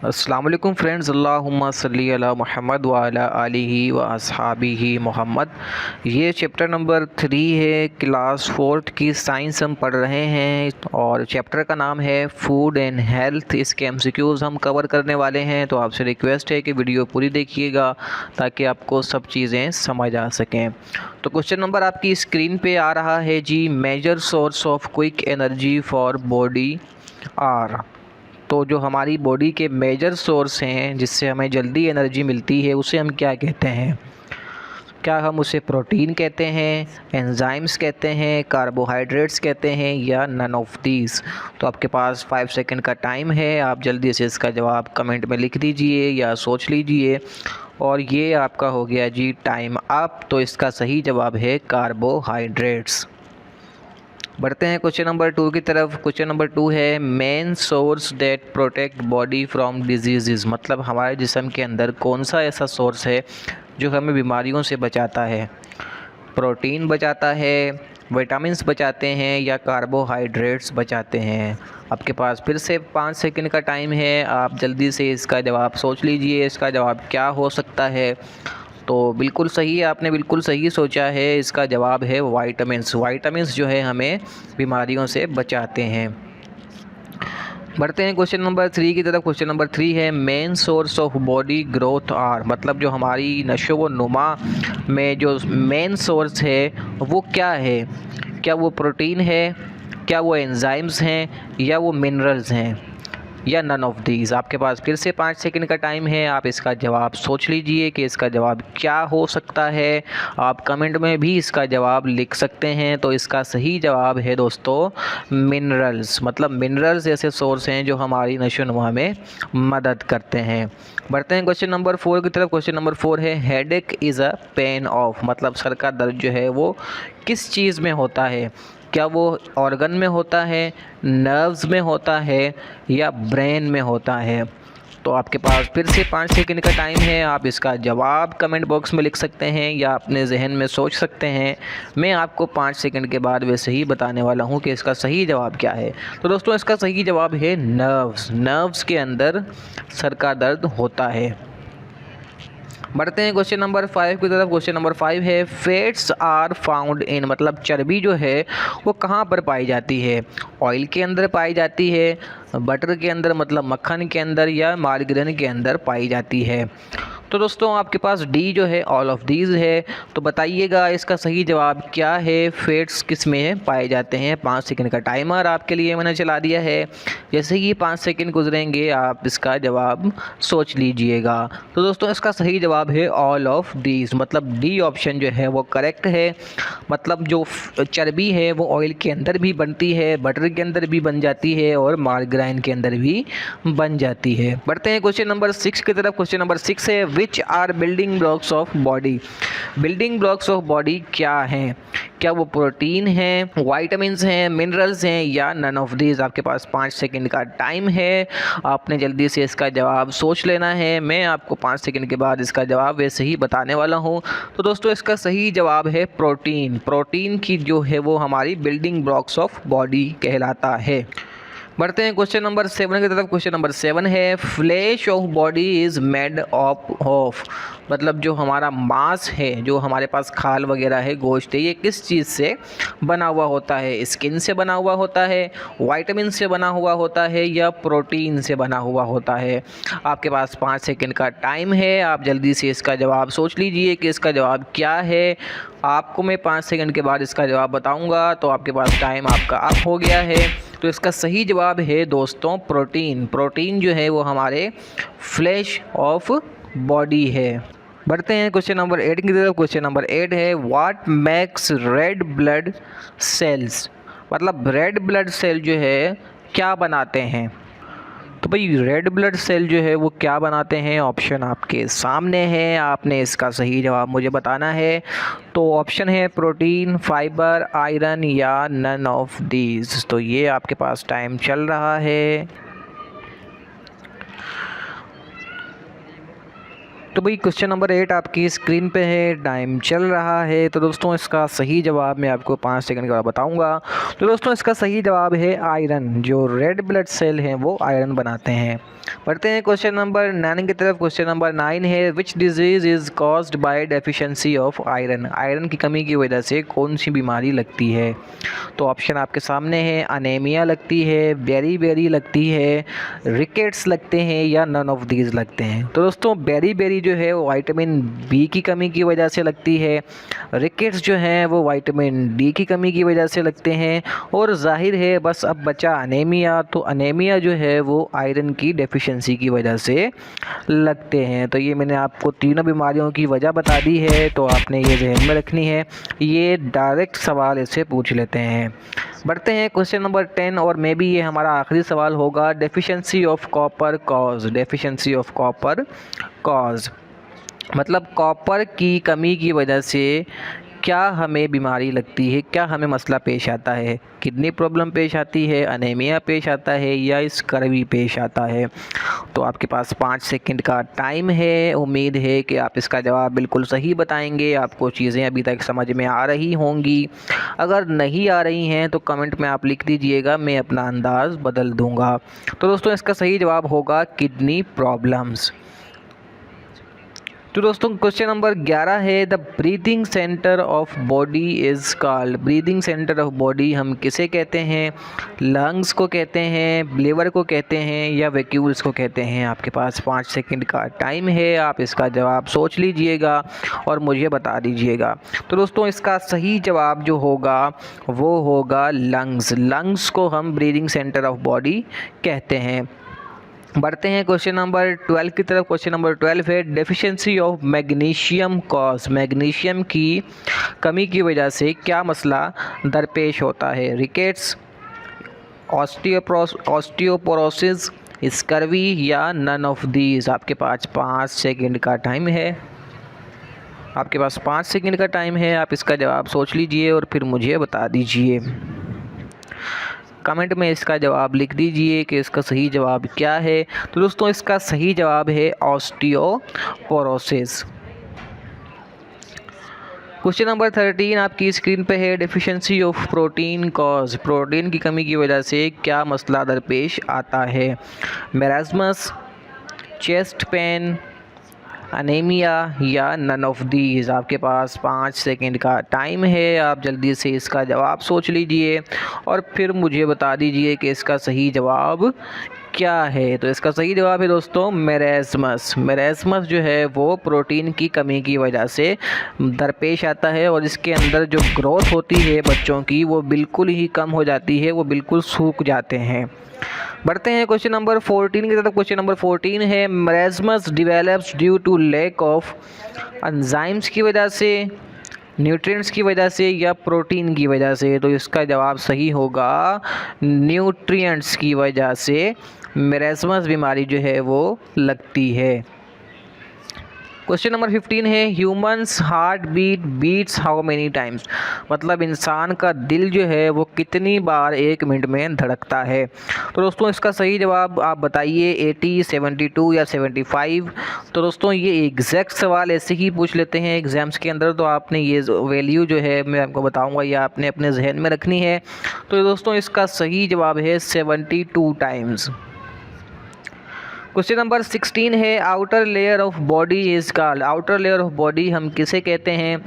अस्सलाम वालेकुम फ्रेंड्स, अल्लाहुम्मा सल्ली अला मुहम्मद व अला आलिहि व अस्हाबिहि मोहम्मद। ये चैप्टर नंबर 3 है, क्लास 4th की साइंस हम पढ़ रहे हैं और चैप्टर का नाम है फूड एंड हेल्थ। इसके एमसीक्यूज़ हम कवर करने वाले हैं, तो आपसे रिक्वेस्ट है कि वीडियो पूरी देखिएगा ताकि आपको सब चीज़ें समझ आ सकें। तो क्वेश्चन नंबर आपकी स्क्रीन पे आ रहा है जी, major source of quick energy for body are. तो जो हमारी बॉडी के मेजर सोर्स हैं जिससे हमें जल्दी एनर्जी मिलती है उसे हम क्या कहते हैं? क्या हम उसे प्रोटीन कहते हैं, एंजाइम्स कहते हैं, कार्बोहाइड्रेट्स कहते हैं या नन ऑफ दीज? तो आपके पास 5 सेकंड का टाइम है, आप जल्दी से इसका जवाब कमेंट में लिख दीजिए या सोच लीजिए। और ये आपका हो गया जी टाइम अप। तो इसका सही जवाब है कार्बोहाइड्रेट्स। बढ़ते हैं क्वेश्चन नंबर 2 की तरफ। क्वेश्चन नंबर 2 है, main source that protect body from disease. मतलब हमारे जिस्म के अंदर कौन सा ऐसा सोर्स है जो हमें बीमारियों से बचाता है? प्रोटीन बचाता है, विटामिन्स बचाते हैं या कार्बोहाइड्रेट्स बचाते हैं? आपके पास फिर से 5 सेकंड का टाइम है, आप जल्दी से इसका जवाब सोच लीजिए। इसका जवाब क्या हो सकता है? तो बिल्कुल सही, आपने बिल्कुल सही सोचा है। इसका जवाब है वाइटामिन्स। वाइटामिन्स जो है हमें बीमारियों से बचाते हैं। बढ़ते हैं क्वेश्चन नंबर 3 की तरफ। क्वेश्चन नंबर 3 है, main source of body growth are. मतलब जो हमारी नशो व नुमा में जो मेन सोर्स है वो क्या है? क्या वो प्रोटीन है, क्या वो एंजाइम्स हैं या वो मिनरल्स हैं या नन ऑफ दीज? आपके पास फिर से 5 सेकंड का टाइम है, आप इसका जवाब सोच लीजिए कि इसका जवाब क्या हो सकता है। आप कमेंट में भी इसका जवाब लिख सकते हैं। तो इसका सही जवाब है दोस्तों मिनरल्स। मतलब मिनरल्स ऐसे सोर्स हैं जो हमारी नशोनुमा में मदद करते हैं। बढ़ते हैं क्वेश्चन नंबर 4 की तरफ। क्वेश्चन नंबर 4 है, headache is a pain of. मतलब सर का दर्द जो है वो किस चीज़ में होता है? क्या वो ऑर्गन में होता है, नर्व्स में होता है या ब्रेन में होता है? तो आपके पास फिर से 5 सेकंड का टाइम है, आप इसका जवाब कमेंट बॉक्स में लिख सकते हैं या अपने जहन में सोच सकते हैं। मैं आपको 5 सेकंड के बाद वैसे ही बताने वाला हूं कि इसका सही जवाब क्या है। तो दोस्तों इसका सही जवाब है नर्व्स। नर्व्स के अंदर सर का दर्द होता है। बढ़ते हैं क्वेश्चन नंबर 5 की तरफ। क्वेश्चन नंबर 5 है, फैट्स आर फाउंड इन। मतलब चर्बी जो है वो कहाँ पर पाई जाती है? ऑयल के अंदर पाई जाती है, बटर के अंदर मतलब मक्खन के अंदर या मार्गरीन के अंदर पाई जाती है? तो दोस्तों आपके पास डी जो है ऑल ऑफ दीज है। तो बताइएगा इसका सही जवाब क्या है? फैट्स किस में पाए जाते हैं? 5 सेकंड का टाइमर आपके लिए मैंने चला दिया है। जैसे ही 5 सेकंड गुजरेंगे आप इसका जवाब सोच लीजिएगा। तो दोस्तों इसका सही जवाब है ऑल ऑफ दीज। मतलब डी ऑप्शन जो है वो करेक्ट है। मतलब जो चर्बी है वो ऑयल के अंदर भी बनती है, बटर के अंदर भी बन जाती है और मार्गरीन के अंदर भी बन जाती है। बढ़ते हैं क्वेश्चन नंबर 6 की तरफ। क्वेश्चन नंबर 6 है, which are building blocks of body. Building blocks of body क्या हैं? क्या वो प्रोटीन हैं, वाइटामिन्स हैं, मिनरल्स हैं या नन ऑफ दीज? आपके पास 5 सेकंड का टाइम है, आपने जल्दी से इसका जवाब सोच लेना है। मैं आपको 5 सेकंड के बाद इसका जवाब वैसे ही बताने वाला हूँ। तो दोस्तों इसका सही जवाब है प्रोटीन। प्रोटीन की जो है वो हमारी बिल्डिंग ब्लॉक्स ऑफ बॉडी कहलाता है। बढ़ते हैं क्वेश्चन नंबर 7 की तरफ। क्वेश्चन नंबर 7 है, flash of body is made of. मतलब जो हमारा मांस है, जो हमारे पास खाल वगैरह है, गोश्त है, ये किस चीज़ से बना हुआ होता है? स्किन से बना हुआ होता है, वाइटामिन से बना हुआ होता है या प्रोटीन से बना हुआ होता है? आपके पास 5 सेकंड का टाइम है, आप जल्दी से इसका जवाब सोच लीजिए कि इसका जवाब क्या है। आपको मैं 5 सेकंड के बाद इसका जवाब बताऊंगा। तो आपके पास टाइम आपका अप हो गया है। तो इसका सही जवाब है दोस्तों प्रोटीन। प्रोटीन जो है वो हमारे फ्लैश ऑफ बॉडी है। बढ़ते हैं क्वेश्चन नंबर 8 की तरफ। क्वेश्चन नंबर 8 है, what makes red blood cells. मतलब रेड ब्लड सेल जो है क्या बनाते हैं? तो भाई रेड ब्लड सेल जो है वो क्या बनाते हैं? ऑप्शन आपके सामने है, आपने इसका सही जवाब मुझे बताना है। तो ऑप्शन है प्रोटीन, फाइबर, आयरन या नन ऑफ दीज। तो ये आपके पास टाइम चल रहा है। तो भाई क्वेश्चन नंबर 8 आपकी स्क्रीन पे है, टाइम चल रहा है। तो दोस्तों इसका सही जवाब मैं आपको 5 सेकंड के बाद बताऊंगा। तो दोस्तों इसका सही जवाब है आयरन। जो रेड ब्लड सेल हैं वो आयरन बनाते हैं। पढ़ते हैं क्वेश्चन नंबर 9 की तरफ। क्वेश्चन नंबर 9 है, which disease is caused by deficiency of iron. Iron की कमी की वजह से कौन सी बीमारी लगती है। तो ऑप्शन आपके सामने है, अनेमिया लगती है, बेरी लगती है, रिकेट्स लगते हैं या नन ऑफ दीज लगते हैं। तो दोस्तों बेरी जो है वो विटामिन बी की कमी की वजह से लगती है, रिकेट्स जो हैं वो विटामिन डी की कमी की वजह से लगते हैं, और जाहिर है बस अब बचा अनेमिया। तो अनेमिया जो है वो आयरन की डेफिशिएंसी की वजह से लगते हैं। तो ये मैंने आपको तीनों बीमारियों की वजह बता दी है, तो आपने ये जहन में रखनी है। ये डायरेक्ट सवाल इससे पूछ लेते हैं। बढ़ते हैं क्वेश्चन नंबर 10 और मे बी ये हमारा आखिरी सवाल होगा। Deficiency of copper cause. Deficiency of copper cause मतलब कॉपर की कमी की वजह से क्या हमें बीमारी लगती है, क्या हमें मसला पेश आता है। किडनी प्रॉब्लम पेश आती है, अनेमिया पेश आता है या स्कर्वी पेश आता है। तो आपके पास 5 सेकंड का टाइम है। उम्मीद है कि आप इसका जवाब बिल्कुल सही बताएंगे। आपको चीज़ें अभी तक समझ में आ रही होंगी। अगर नहीं आ रही हैं तो कमेंट में आप लिख दीजिएगा, मैं अपना अंदाज़ बदल दूंगा। तो दोस्तों इसका सही जवाब होगा किडनी प्रॉब्लम्स। तो दोस्तों क्वेश्चन नंबर 11 है, the breathing centre of body is called. Breathing centre of body हम किसे कहते हैं। लंग्स को कहते हैं, लीवर को कहते हैं या वैक्यूल्स को कहते हैं। आपके पास 5 सेकंड का टाइम है। आप इसका जवाब सोच लीजिएगा और मुझे बता दीजिएगा। तो दोस्तों इसका सही जवाब जो होगा वो होगा लंग्स। लंग्स को हम ब्रीदिंग सेंटर ऑफ बॉडी कहते हैं। बढ़ते हैं क्वेश्चन नंबर 12 की तरफ। क्वेश्चन नंबर 12 है, deficiency of magnesium cause. Magnesium की कमी की वजह से क्या मसला दरपेश होता है। रिकेट्स, ऑस्टियोपोरोसिस, स्कर्वी या नन ऑफ दीज। आपके पास 5 सेकंड का टाइम है। आपके पास 5 सेकंड का टाइम है। आप इसका जवाब सोच लीजिए और फिर मुझे बता दीजिए। कमेंट में इसका जवाब लिख दीजिए कि इसका सही जवाब क्या है। तो दोस्तों इसका सही जवाब है ऑस्टियोपोरोसिस। क्वेश्चन नंबर 13 आपकी स्क्रीन पे है, deficiency of protein cause. Protein की कमी की वजह से क्या मसला दरपेश आता है। मैरास्मस, चेस्ट पेन, अनेमिया या नन ऑफ दीज। आपके पास 5 सेकंड का टाइम है। आप जल्दी से इसका जवाब सोच लीजिए और फिर मुझे बता दीजिए कि इसका सही जवाब क्या है। तो इसका सही जवाब है दोस्तों मैरास्मस। मैरास्मस जो है वो प्रोटीन की कमी की वजह से दरपेश आता है और इसके अंदर जो ग्रोथ होती है बच्चों की वो बिल्कुल ही कम हो जाती है, वो बिल्कुल सूख जाते हैं। बढ़ते हैं क्वेश्चन नंबर 14 की तरफ। क्वेश्चन नंबर 14 है, marasmus develops due to lack of enzymes की वजह से, न्यूट्रिएंट्स की वजह से या प्रोटीन की वजह से। तो इसका जवाब सही होगा न्यूट्रिएंट्स की वजह से मैरास्मस बीमारी जो है वो लगती है। क्वेश्चन नंबर 15 है, humans heart beats how many times. मतलब इंसान का दिल जो है वो कितनी बार 1 मिनट में धड़कता है। तो दोस्तों इसका सही जवाब आप बताइए, 80, 72 या 75। तो दोस्तों ये एग्जैक्ट सवाल ऐसे ही पूछ लेते हैं एग्ज़ाम्स के अंदर। तो आपने ये वैल्यू जो है मैं आपको बताऊँगा ये आपने अपने जहन में रखनी है। तो दोस्तों इसका सही जवाब है 72 टाइम्स। क्वेश्चन नंबर 16 है, outer layer of body is called. Outer layer of body हम किसे कहते हैं।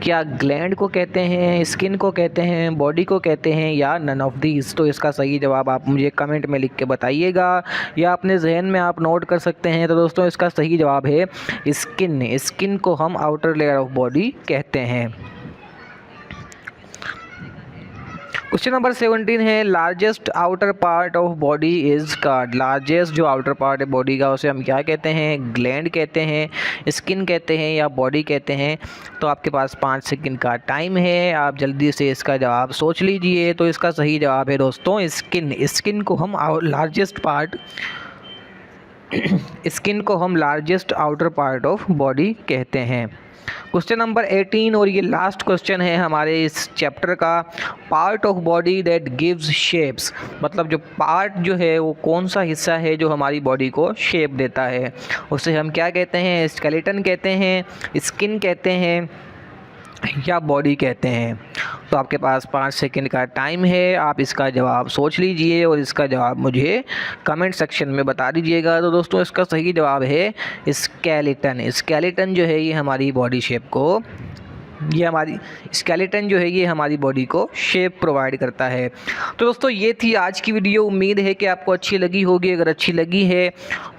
क्या ग्लैंड को कहते हैं, स्किन को कहते हैं, बॉडी को कहते हैं या नन ऑफ दीज। तो इसका सही जवाब आप मुझे कमेंट में लिख के बताइएगा या अपने जहन में आप नोट कर सकते हैं। तो दोस्तों इसका सही जवाब है स्किन। स्किन को हम आउटर लेयर ऑफ बॉडी कहते हैं। क्वेश्चन नंबर 17 है, largest outer part of body is called. Largest जो आउटर पार्ट है बॉडी का उसे हम क्या कहते हैं, ग्लैंड कहते हैं, स्किन कहते हैं या बॉडी कहते हैं। तो आपके पास 5 सेकंड का टाइम है। आप जल्दी से इसका जवाब सोच लीजिए। तो इसका सही जवाब है दोस्तों स्किन। स्किन को हम लार्जेस्ट पार्ट स्किन को हम largest outer part of body कहते हैं। क्वेश्चन नंबर 18 और ये लास्ट क्वेश्चन है हमारे इस चैप्टर का। Part of body that gives shapes, मतलब जो पार्ट जो है वो कौन सा हिस्सा है जो हमारी बॉडी को शेप देता है, उसे हम क्या कहते हैं? स्केलेटन कहते हैं, स्किन कहते हैं या बॉडी कहते हैं। तो आपके पास 5 सेकंड का टाइम है, आप इसका जवाब सोच लीजिए और इसका जवाब मुझे कमेंट सेक्शन में बता दीजिएगा। तो दोस्तों इसका सही जवाब है स्केलेटन। स्केलेटन जो है ये हमारी बॉडी शेप को, ये हमारी स्केलेटन जो है ये हमारी बॉडी को शेप प्रोवाइड करता है। तो दोस्तों ये थी आज की वीडियो। उम्मीद है कि आपको अच्छी लगी होगी। अगर अच्छी लगी है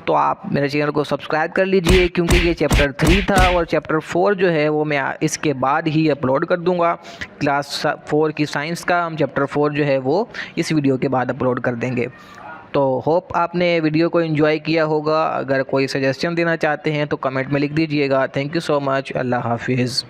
तो आप मेरे चैनल को सब्सक्राइब कर लीजिए, क्योंकि ये चैप्टर 3 था और चैप्टर 4 जो है वो मैं इसके बाद ही अपलोड कर दूंगा। क्लास 4 की साइंस का हम चैप्टर 4 जो है वो इस वीडियो के बाद अपलोड कर देंगे। तो होप आपने वीडियो को एंजॉय किया होगा। अगर कोई सजेशन देना चाहते हैं तो कमेंट में लिख दीजिएगा। Thank you so much. अल्लाह हाफिज़।